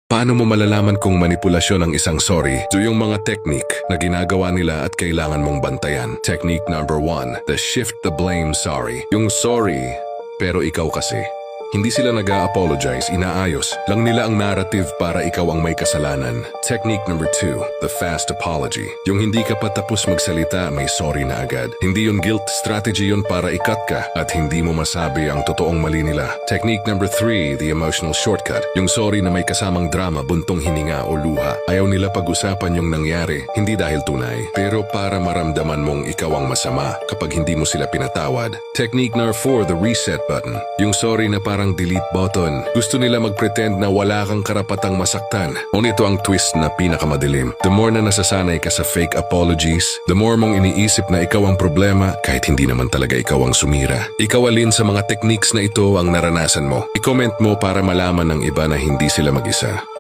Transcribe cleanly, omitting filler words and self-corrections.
Paano mo malalaman kung manipulasyon ang isang sorry? So yung mga technique na ginagawa nila at kailangan mong bantayan. Technique number 1, the shift the blame sorry. Yung sorry, pero ikaw kasi. Hindi sila nag-a-apologize, inaayos lang nila ang narrative para ikaw ang may kasalanan. Technique number 2, the fast apology. Yung hindi ka pa tapos magsalita, may sorry na agad. Hindi yun guilt strategy yun para ikat ka at hindi mo masabi ang totoong mali nila. Technique number 3, the emotional shortcut. Yung sorry na may kasamang drama, buntong hininga o luha. Ayaw nila pag-usapan yung nangyari, hindi dahil tunay, pero para maramdaman mong ikaw ang masama kapag hindi mo sila pinatawad. Technique number 4, the reset button. Yung sorry na parang delete button. Gusto nila mag-pretend na wala kang karapatang masaktan. Ngunit ito ang twist na pinakamadilim. The more na nasasanay ka sa fake apologies, the more mong iniisip na ikaw ang problema kahit hindi naman talaga ikaw ang sumira. Ikaw alin sa mga techniques na ito ang naranasan mo? I-comment mo para malaman ng iba na hindi sila mag-isa.